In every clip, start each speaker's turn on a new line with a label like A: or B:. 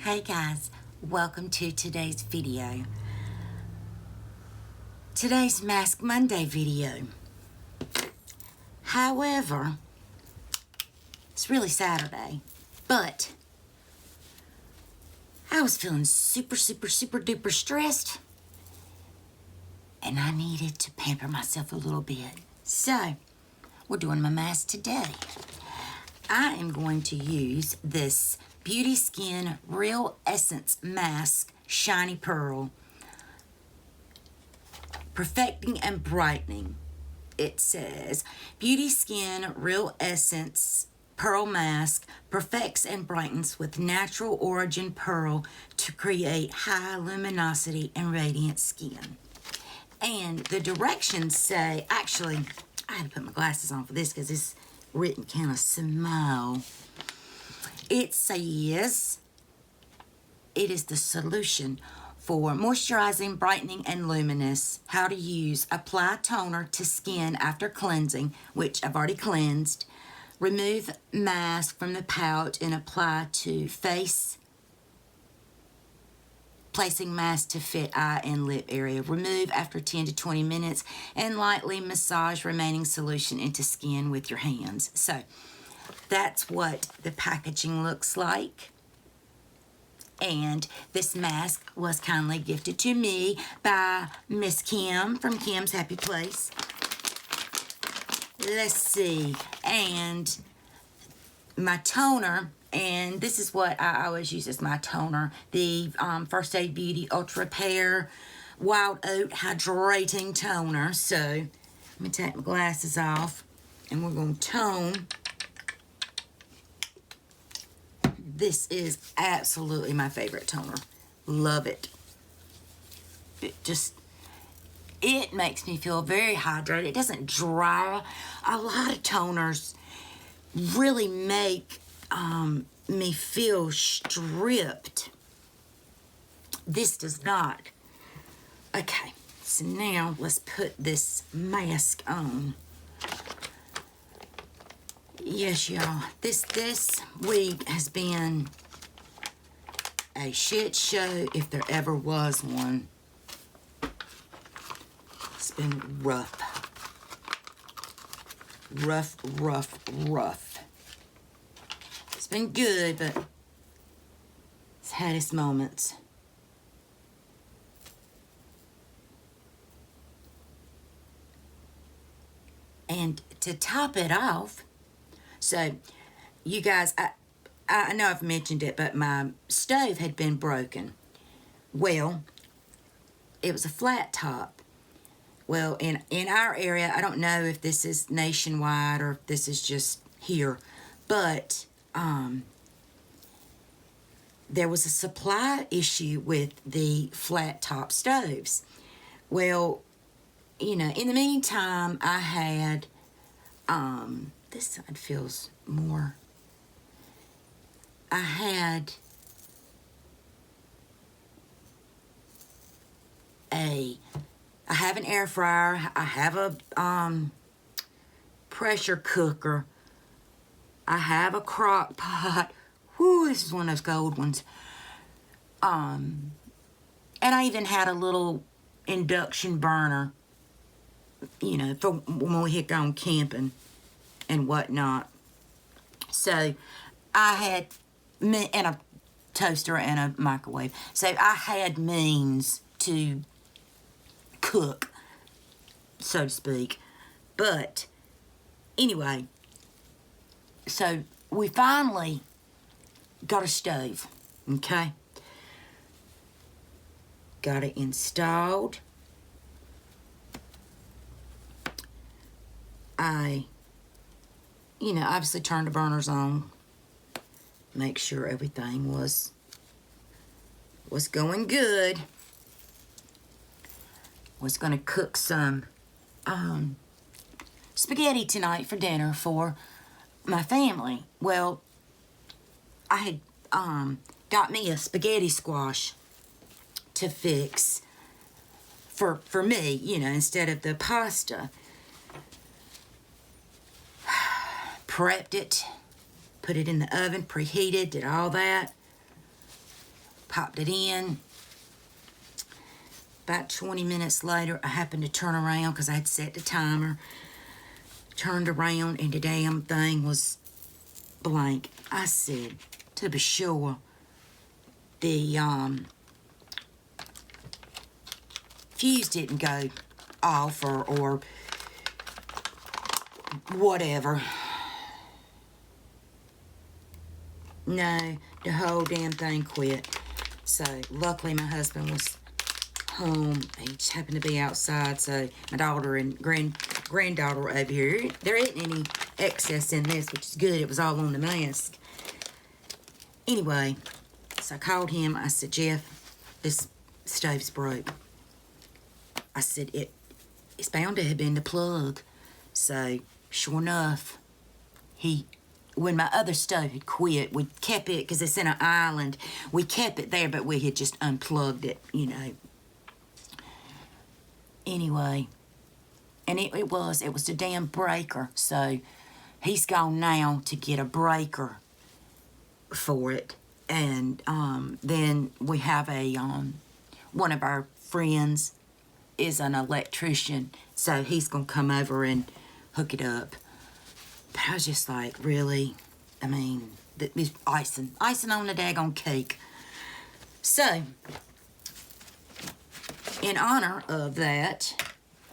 A: Hey guys, welcome to today's video. Today's Mask Monday video. However, it's really Saturday, but I was feeling super duper stressed and I needed to pamper myself a little bit. So, we're doing my mask today. I am going to use this Beauty Skin Real Essence Mask Shiny Pearl. Perfecting and Brightening. It says, Beauty Skin Real Essence Pearl Mask perfects and brightens with natural origin pearl to create high luminosity and radiant skin. And the directions say, actually, I had to put my glasses on for this because it's written kind of small. It says it is the solution for moisturizing, brightening, and luminous. How to use. Apply toner to skin after cleansing, which I've already cleansed. Remove mask from the pouch and apply to face. Placing mask to fit eye and lip area. Remove after 10 to 20 minutes and lightly massage remaining solution into skin with your hands. So that's what the packaging looks like. And this mask was kindly gifted to me by Miss Kim from Kim's Happy Place. Let's see. And my toner, and this is what I always use as my toner, the First Aid Beauty Ultra Repair Wild Oat Hydrating Toner. So let me take my glasses off and we're going to tone. This is absolutely my favorite toner. Love it. It makes me feel very hydrated. It doesn't dry. A lot of toners really make me feel stripped. This does not. Okay, so now let's put this mask on. Yes, y'all, this week has been a shit show if there ever was one. It's been rough. Rough. It's been good, but it's had its moments. And to top it off, so, you guys, I know I've mentioned it, but my stove had been broken. Well, it was a flat top. Well, in our area, I don't know if this is nationwide or if this is just here, but there was a supply issue with the flat top stoves. Well, you know, in the meantime, I had, this side feels more. I have an air fryer. I have a pressure cooker. I have a crock pot. Whoo, this is one of those gold ones. And I even had a little induction burner, you know, for when we had gone camping and whatnot. So I had and a toaster and a microwave. So I had means to cook, so to speak. But anyway, so we finally got a stove, okay? Got it installed. Obviously turned the burners on. Make sure everything was going good. Was going to cook some spaghetti tonight for dinner for my family. Well, I had got me a spaghetti squash to fix for me, you know, instead of the pasta. Prepped it, put it in the oven, preheated, did all that. popped it in. About 20 minutes later, I happened to turn around because I had set the timer. Turned around and the damn thing was blank. I said, to be sure, the fuse didn't go off or whatever. No, the whole damn thing quit. So luckily my husband was home. He just happened to be outside, so my daughter and granddaughter were over here. There isn't any excess in this, which is good. It was all on the mask. Anyway, so I called him. I said, Jeff, this stove's broke. I said, it's bound to have been the plug. So, sure enough, when my other stove had quit, we kept it, because it's in an island, we kept it there, but we had just unplugged it, you know. Anyway, and it was the damn breaker, so he's gone now to get a breaker for it. And then we have one of our friends is an electrician, so he's gonna come over and hook it up. But I was just like, really? I mean, it's icing on the daggone cake. So, in honor of that,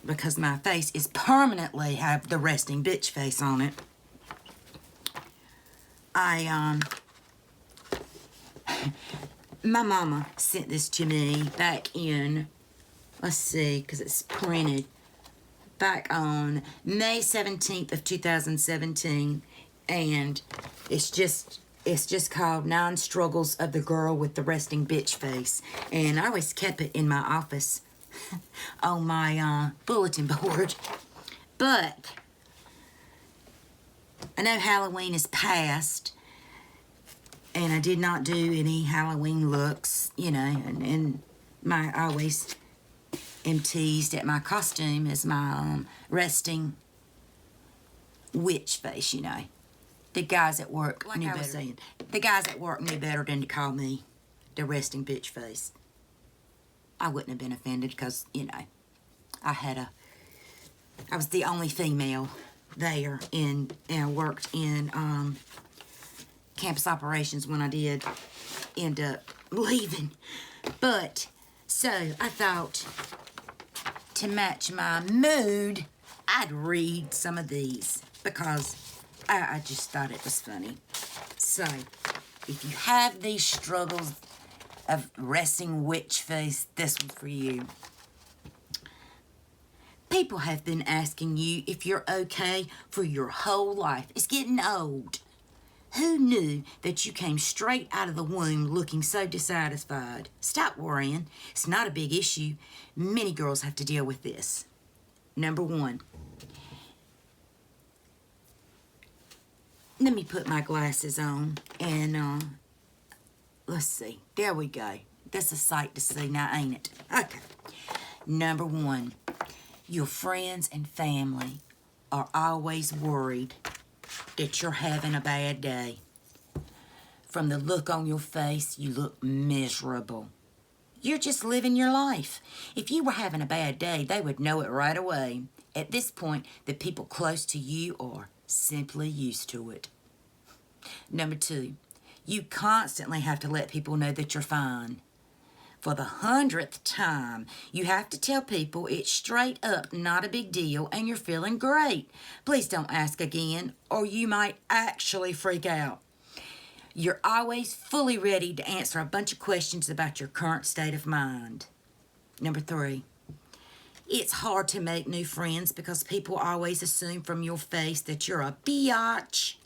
A: because my face is permanently have the resting bitch face on it, my mama sent this to me back in, let's see, because it's printed, back on May 17th of 2017, and it's just called 9 Struggles of the Girl with the Resting Bitch Face, and I always kept it in my office on my bulletin board. But I know Halloween is past, and I did not do any Halloween looks, you know, and I always am teased at my costume as my resting witch face, you know. The guys at work, like I was saying, the guys at work knew better than to call me the resting bitch face. I wouldn't have been offended because, you know, I was the only female there and worked in campus operations when I did end up leaving. But, so I thought to match my mood, I'd read some of these because I just thought it was funny. So, if you have these struggles of resting witch face, this one's for you. People have been asking you if you're okay for your whole life. It's getting old. Who knew that you came straight out of the womb looking so dissatisfied? Stop worrying. It's not a big issue. Many girls have to deal with this. Number 1. Let me put my glasses on and let's see. There we go. That's a sight to see now, ain't it? Okay. Number 1. Your friends and family are always worried that you're having a bad day. From the look on your face, you look miserable. You're just living your life. If you were having a bad day, they would know it right away. At this point, the people close to you are simply used to it. Number 2, you constantly have to let people know that you're fine. For the 100th time, you have to tell people it's straight up not a big deal and you're feeling great. Please don't ask again, or you might actually freak out. You're always fully ready to answer a bunch of questions about your current state of mind. Number 3, it's hard to make new friends because people always assume from your face that you're a biatch.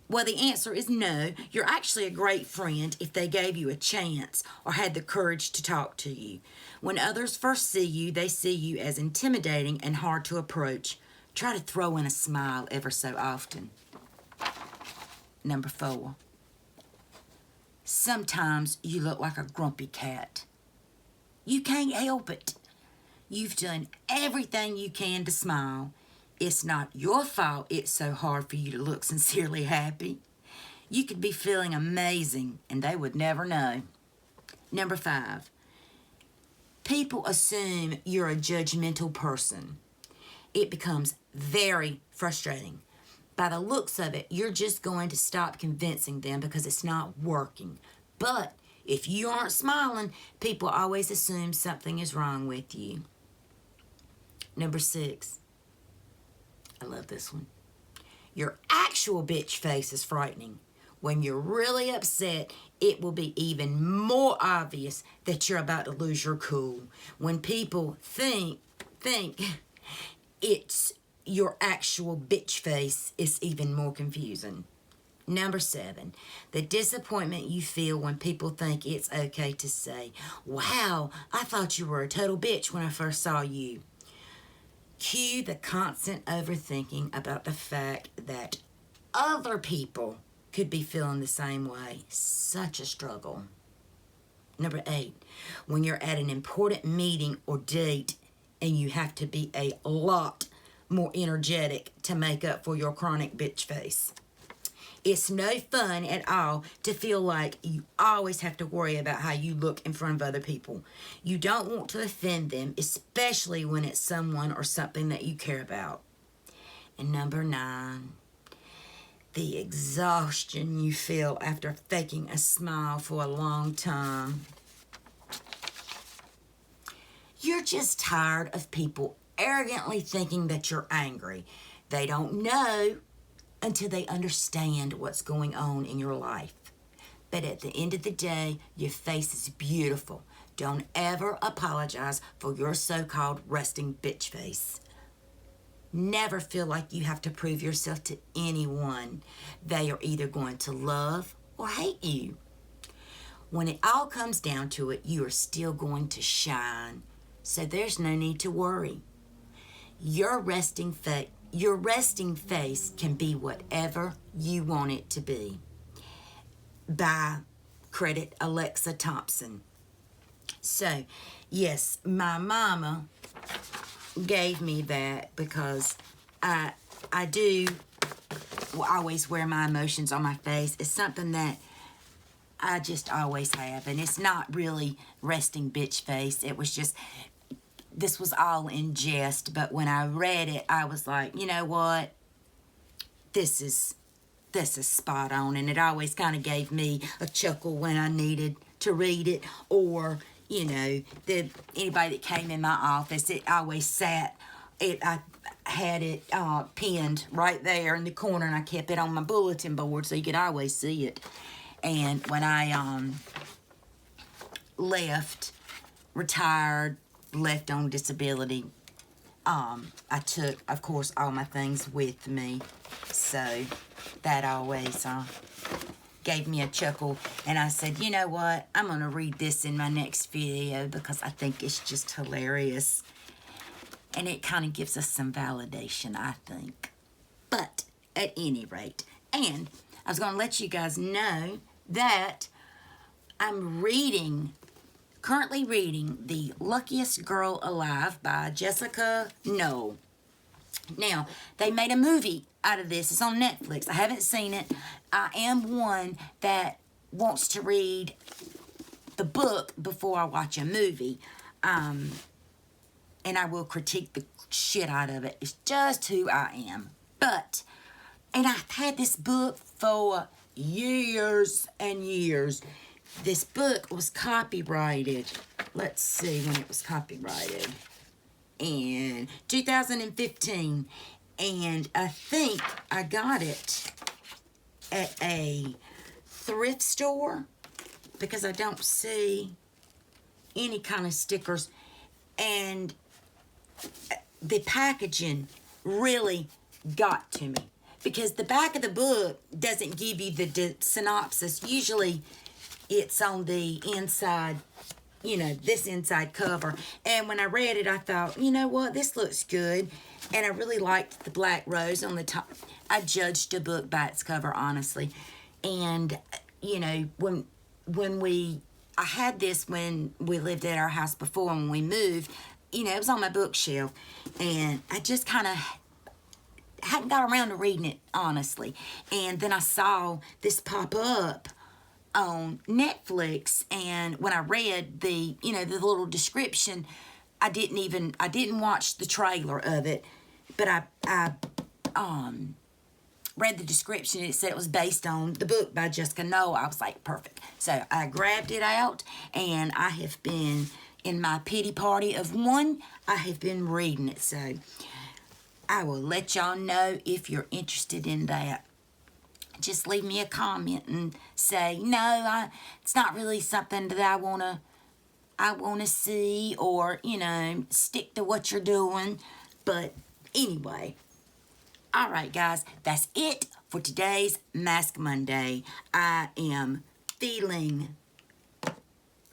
A: Well, the answer is no. You're actually a great friend if they gave you a chance or had the courage to talk to you. When others first see you, they see you as intimidating and hard to approach. Try to throw in a smile ever so often. Number 4. Sometimes you look like a grumpy cat. You can't help it. You've done everything you can to smile. It's not your fault it's so hard for you to look sincerely happy. You could be feeling amazing and they would never know. Number 5, people assume you're a judgmental person. It becomes very frustrating. By the looks of it, you're just going to stop convincing them because it's not working. But if you aren't smiling, people always assume something is wrong with you. Number 6, I love this one. Your actual bitch face is frightening. When you're really upset, it will be even more obvious that you're about to lose your cool. When people think it's your actual bitch face, is even more confusing. Number 7, the disappointment you feel when people think it's okay to say, wow, I thought you were a total bitch when I first saw you. Cue the constant overthinking about the fact that other people could be feeling the same way. Such a struggle. Number 8, when you're at an important meeting or date and you have to be a lot more energetic to make up for your chronic bitch face. It's no fun at all to feel like you always have to worry about how you look in front of other people. You don't want to offend them, especially when it's someone or something that you care about. And number 9, the exhaustion you feel after faking a smile for a long time. You're just tired of people arrogantly thinking that you're angry. They don't know until they understand what's going on in your life. But at the end of the day, your face is beautiful. Don't ever apologize for your so-called resting bitch face. Never feel like you have to prove yourself to anyone. They are either going to love or hate you. When it all comes down to it, you are still going to shine. So there's no need to worry. Your resting face can be whatever you want it to be. By credit Alexa Thompson. So, yes, my mama gave me that because I do always wear my emotions on my face. It's something that I just always have, and it's not really resting bitch face. It was just, this was all in jest, but when I read it, I was like, you know what? This is spot on, and it always kind of gave me a chuckle when I needed to read it, or, you know, anybody that came in my office, it always sat, I had it pinned right there in the corner, and I kept it on my bulletin board so you could always see it. And when I retired, left on disability, I took, of course, all my things with me, so that always gave me a chuckle. And I said, you know what, I'm going to read this in my next video because I think it's just hilarious, and it kind of gives us some validation, I think. But at any rate, and I was going to let you guys know that I'm currently reading The Luckiest Girl Alive by Jessica Knoll. Now, they made a movie out of this. It's on Netflix. I haven't seen it. I am one that wants to read the book before I watch a movie. And I will critique the shit out of it. It's just who I am. And I've had this book for years and years. This book was copyrighted. Let's see when it was copyrighted. In 2015. And I think I got it at a thrift store because I don't see any kind of stickers. And the packaging really got to me because the back of the book doesn't give you the synopsis. Usually it's on the inside, you know, this inside cover. And when I read it, I thought, you know what, this looks good. And I really liked the black rose on the top. I judged a book by its cover, honestly. And, you know, I had this when we lived at our house before, when we moved, you know, it was on my bookshelf. And I just kind of hadn't got around to reading it, honestly. And then I saw this pop up on Netflix, and when I read the the little description, I didn't watch the trailer of it, but I read the description. It said it was based on the book by Jessica Noel. I was like, perfect. So I grabbed it out, and I have been, in my pity party of one, I have been reading it. So I will let y'all know if you're interested in that. Just leave me a comment and say, no, it's not really something that I want to see, or, stick to what you're doing. But anyway, all right, guys, that's it for today's Mask Monday. I am feeling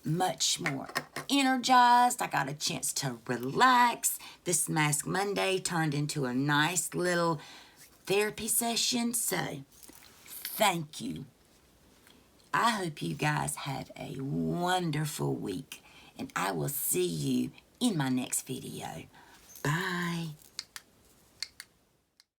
A: much more energized. I got a chance to relax. This Mask Monday turned into a nice little therapy session. So, thank you. I hope you guys have a wonderful week, and I will see you in my next video. Bye.